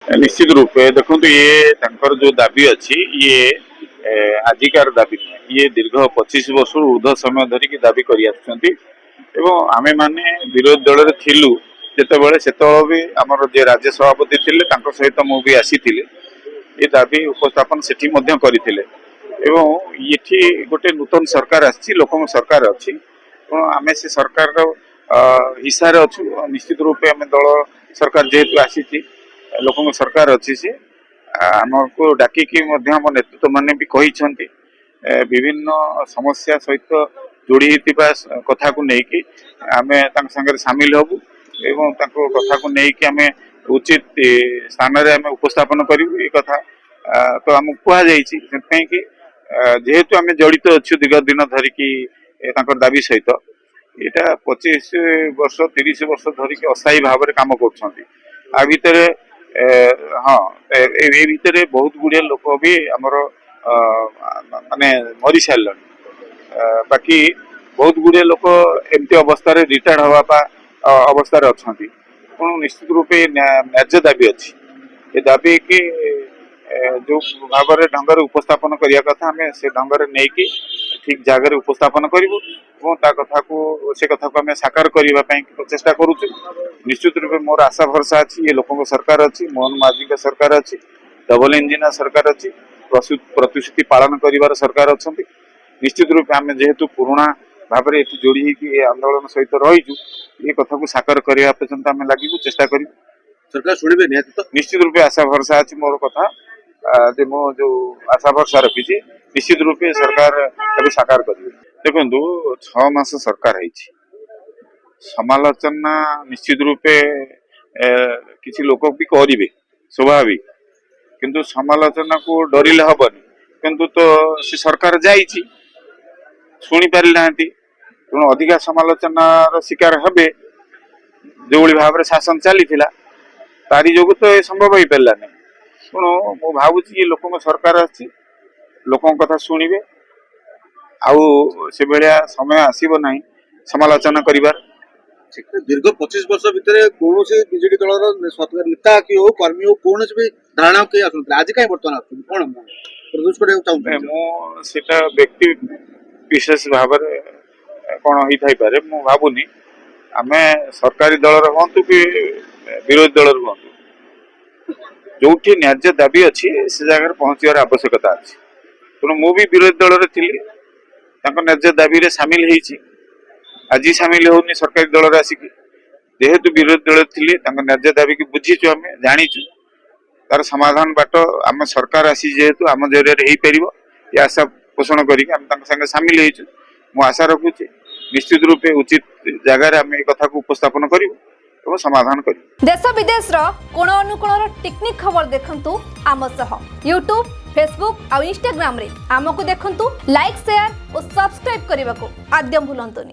निश्चित रूपे देखो ये जो दाबी अच्छी ये आजिकार दाबी नुहे ये दीर्घ 25 वर्ष ऊर्ध समय धरिकी दाबी कर आमे माने विरोधी दल रे थिलु जेतेबेले सेतेबेले भी आमर जे राज्य सभापति थिले तांको सहित मु भी आसीथिले ये दाबी उपस्थापन सेठी मध्य करिथिले एवं येठी गोटे नूतन सरकार आछि लोकम सरकार अछि आमे से सरकार रो हिस्सा रे अछु निश्चित रूपे आमे दल सरकार जेहेतु आसीथि लोक सरकार अच्छी से आमको डाकिकी आम नेतृत्व माने भी कही विभिन्न समस्या सहित जोड़ी कथा को लेकिन आम संगे सामिल हबू एवं कथा को लेकिन आम उचित स्थान में उपस्थापन करूँ ये कथा तो आमको कहुई कि जेहेतु आम जड़ित अच्छु दीर्घ दिन धरिकी दाबी सहित यहाँ 25 वर्ष 30 वर्ष धरिकी अस्थायी भाव में कम कर हाँ ए भितर बहुत गुड़िया लोक भी आमर माने मरी सारे बाकी बहुत गुड़िया लोक एमती अवस्था रिटायर्ड हवा अवस्था अच्छा निश्चित रूपे न्याज्य दाबी अच्छी ये दाबी कि जो भाव ढंग उपस्थापन करने कथा आम से ढंग नहीं कि ठीक जगह उपस्थापन करूँ कथा को से कथा को आम साकार करने चेष्टा करुचु निश्चित रूपे मोर आशा भरसा अच्छी ये लोक सरकार अच्छी मोहन माझी का सरकार अच्छी डबल इंजिनियर सरकार अच्छी प्रतिश्रुति पालन कर सरकार अच्छा निश्चित रूपे आम जेहेतु पुराणा भाव में जोड़ी ये आंदोलन सहित रहीचु ये कथा को साकार करने पर्यंत आम लगे चेष्टा कर सरकार शुणे निश्चित रूपे आशा भरसा अच्छी मोर कथा मो जो आशा भरसा रखी निश्चित रूपे सरकार साकार करेंगे देखो 6 मास सरकार है समालोचना निश्चित रूपे किसी लोक भी करेंगे स्वाभाविक किंतु समालोचना को डरिले हबनी किंतु तो से सरकार जाइए शुणी पारि ना तेणु अधिका समालोचनार शिकार हेबे जो भाव में शासन चली तारी जो तो ये संभव हो पारा नहीं तेणु मु भावुची ये लोक सरकार अच्छी लोक कथा शुणे आउ से भाया समय आसब ना समालोचना करिबार दीर्घ 25 वर्ष भितर कौन बीजेडी दल नेता कि हो कर्मी हो कौन भी धारणा कहीं आस आज कहीं बर्तमान कौन मुझे व्यक्ति विशेष भाव कौन हो पारे मु भावुनी आम सरकारी दल हूँ कि विरोधी दल हूँ जो न्याज्य दाबी अच्छी से जगह पहुँचार आवश्यकता अच्छी तेणु मु भी विरोधी दल थी न्याज्य दाबी रे सामिल होती आज सामिल होनी सरकारी दल आसिक जेहेतु विरोधी दल थी न्याज्य दाबी की बुझीचु आम जाचु तार समाधान बाट आम सरकार आसी जेहेतु आम जरिया हो पार ये आशा पोषण करके सामिल होचु मु आशा रखुची निश्चित रूपे उचित जगह आम कथा को उपस्थापन करूँ और समाधान कर देश विदेश कोण अनुकोण टेक्निक खबर देखंतु आम सह यूट्यूब फेसबुक और इंस्टाग्राम रे आमको देखंतु लाइक शेयर और सब्सक्राइब करने को आद्यम भूलंतुनि।